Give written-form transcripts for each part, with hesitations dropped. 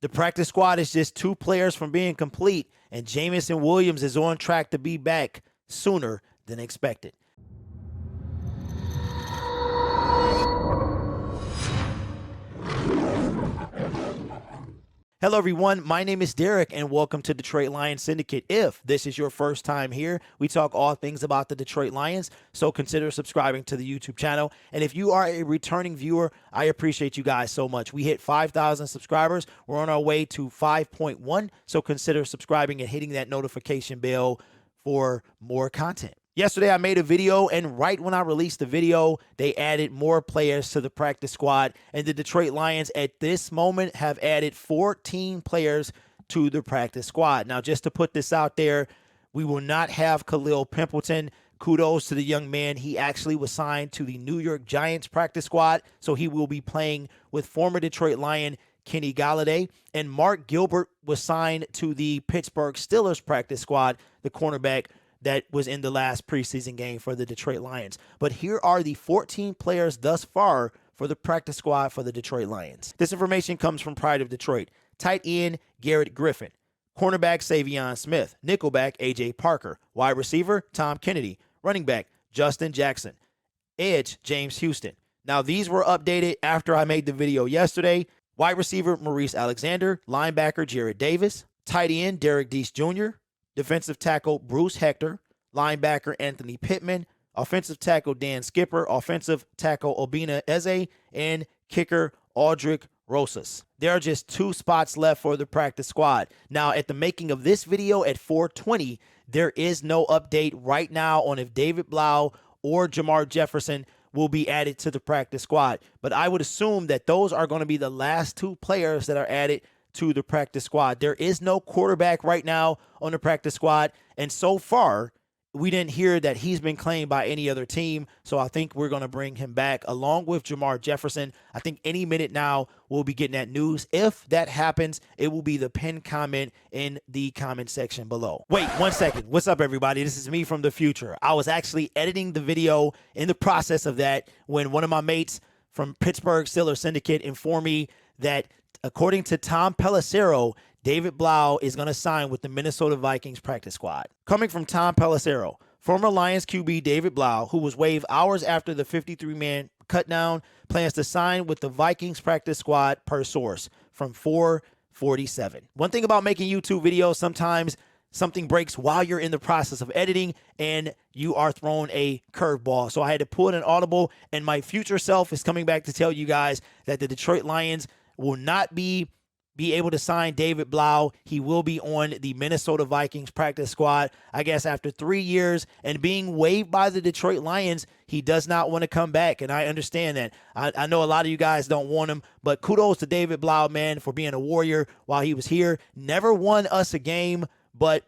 The practice squad is just 2 players from being complete, and Jameson Williams is on track to be back sooner than expected. Hello, everyone. My name is Derek, and welcome to Detroit Lions Syndicate. If this is your first time here, we talk all things about the Detroit Lions, so consider subscribing to the YouTube channel. And if you are a returning viewer, I appreciate you guys so much. We hit 5,000 subscribers. We're on our way to 5.1, so consider subscribing and hitting that notification bell for more content. Yesterday, I made a video, and right when I released the video, they added more players to the practice squad, and the Detroit Lions at this moment have added 14 players to the practice squad. Now, just to put this out there, we will not have Khalil Pimpleton. Kudos to the young man. He actually was signed to the New York Giants practice squad, so he will be playing with former Detroit Lion Kenny Golladay. And Mark Gilbert was signed to the Pittsburgh Steelers practice squad, the cornerback that was in the last preseason game for the Detroit Lions. But here are the 14 players thus far for the practice squad for the Detroit Lions. This information comes from Pride of Detroit. Tight end, Garrett Griffin. Cornerback, Savion Smith. Nickelback, A.J. Parker. Wide receiver, Tom Kennedy. Running back, Justin Jackson. Edge, James Houston. Now, these were updated after I made the video yesterday. Wide receiver, Maurice Alexander. Linebacker, Jared Davis. Tight end, Derek Deese Jr. Defensive tackle, Bruce Hector. Linebacker, Anthony Pittman. Offensive tackle, Dan Skipper. Offensive tackle, Obina Eze. And kicker, Aldrick Rosas. There are just 2 spots left for the practice squad. Now, at the making of this video at 4:20, there is no update right now on if David Blough or Jamar Jefferson will be added to the practice squad. But I would assume that those are going to be the last 2 players that are added to the practice squad. There is no quarterback right now on the practice squad, and so far, we didn't hear that he's been claimed by any other team, so I think we're going to bring him back along with Jamar Jefferson. I think any minute now we'll be getting that news. If that happens, it will be the pinned comment in the comment section below. Wait 1 second. What's up, everybody? This is me from the future. I was actually editing the video in the process of that when one of my mates from Pittsburgh Steelers Syndicate informed me that according to Tom Pelissero, David Blough is going to sign with the Minnesota Vikings practice squad. Coming from Tom Pelissero, former Lions QB David Blough, who was waived hours after the 53-man cutdown, plans to sign with the Vikings practice squad per source from 447. One thing about making YouTube videos, sometimes something breaks while you're in the process of editing and you are thrown a curveball. So I had to pull in an audible, and my future self is coming back to tell you guys that the Detroit Lions will not be able to sign David Blough. He will be on the Minnesota Vikings practice squad. I guess after 3 years and being waived by the Detroit Lions, he does not want to come back, and I understand that. I know a lot of you guys don't want him, but kudos to David Blough, man, for being a warrior while he was here. Never won us a game, but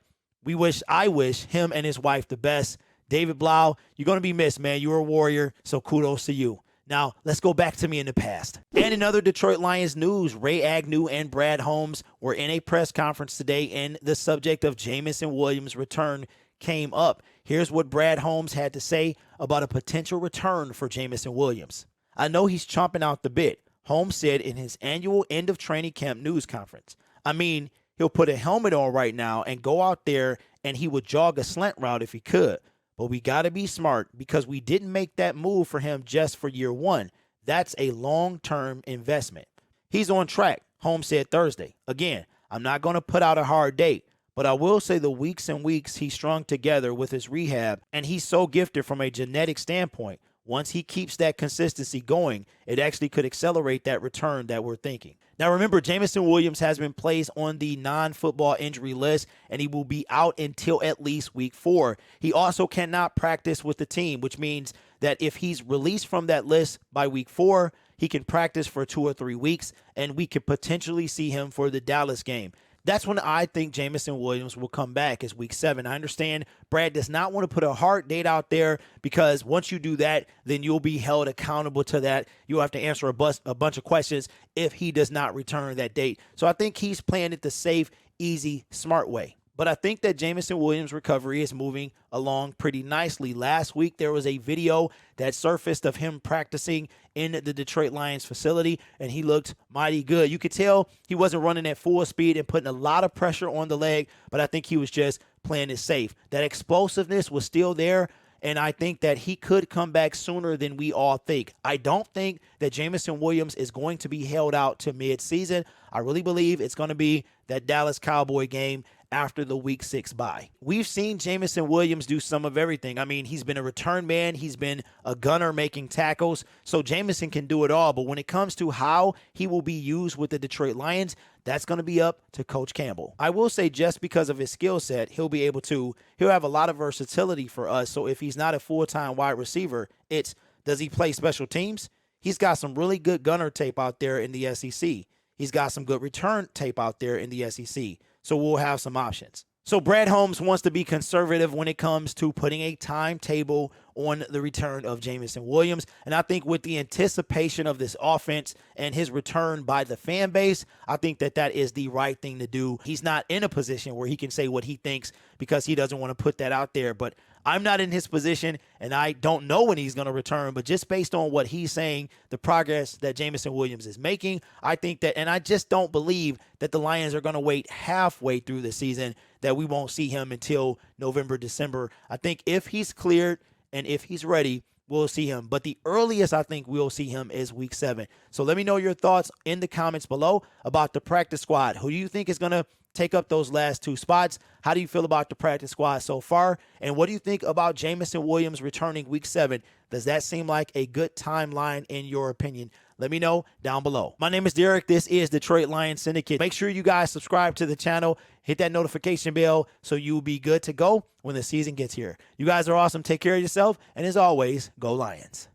I wish him and his wife the best. David Blough, you're going to be missed, man. You're a warrior, so kudos to you. Now, let's go back to me in the past. And in other Detroit Lions news, Ray Agnew and Brad Holmes were in a press conference today, and the subject of Jameson Williams' return came up. Here's what Brad Holmes had to say about a potential return for Jameson Williams. I know he's chomping out the bit, Holmes said in his annual end of training camp news conference. I mean, he'll put a helmet on right now and go out there, and he would jog a slant route if he could. But we got to be smart because we didn't make that move for him just for year 1. That's a long-term investment. He's on track, Holmes said Thursday. Again, I'm not going to put out a hard date, but I will say the weeks and weeks he strung together with his rehab, and he's so gifted from a genetic standpoint. Once he keeps that consistency going, it actually could accelerate that return that we're thinking. Now, remember, Jameson Williams has been placed on the non-football injury list, and he will be out until at least week 4. He also cannot practice with the team, which means that if he's released from that list by week 4, he can practice for 2 or 3 weeks, and we could potentially see him for the Dallas game. That's when I think Jameson Williams will come back, is week 7. I understand Brad does not want to put a hard date out there because once you do that, then you'll be held accountable to that. You'll have to answer a bunch of questions if he does not return that date. So I think he's playing it the safe, easy, smart way. But I think that Jameson Williams' recovery is moving along pretty nicely. Last week, there was a video that surfaced of him practicing in the Detroit Lions facility, and he looked mighty good. You could tell he wasn't running at full speed and putting a lot of pressure on the leg, but I think he was just playing it safe. That explosiveness was still there, and I think that he could come back sooner than we all think. I don't think that Jameson Williams is going to be held out to midseason. I really believe it's going to be that Dallas Cowboy game after the Week 6 bye. We've seen Jameson Williams do some of everything. I mean, he's been a return man. He's been a gunner making tackles. So Jameson can do it all. But when it comes to how he will be used with the Detroit Lions, that's going to be up to Coach Campbell. I will say just because of his skill set, he'll have a lot of versatility for us. So if he's not a full-time wide receiver, does he play special teams? He's got some really good gunner tape out there in the SEC. He's got some good return tape out there in the SEC. So we'll have some options. So Brad Holmes wants to be conservative when it comes to putting a timetable on the return of Jameson Williams. And I think with the anticipation of this offense and his return by the fan base, I think that that is the right thing to do. He's not in a position where he can say what he thinks because he doesn't want to put that out there. But I'm not in his position, and I don't know when he's going to return. But just based on what he's saying, the progress that Jameson Williams is making, I think that, and I just don't believe that the Lions are going to wait halfway through the season, that we won't see him until November, December. I think if he's cleared and if he's ready, we'll see him. But the earliest I think we'll see him is Week 7. So let me know your thoughts in the comments below about the practice squad. Who do you think is going to take up those last 2 spots? How do you feel about the practice squad so far? And what do you think about Jameson Williams returning Week 7? Does that seem like a good timeline in your opinion? Let me know down below. My name is Derek. This is Detroit Lions Syndicate. Make sure you guys subscribe to the channel. Hit that notification bell so you'll be good to go when the season gets here. You guys are awesome. Take care of yourself. And as always, go Lions.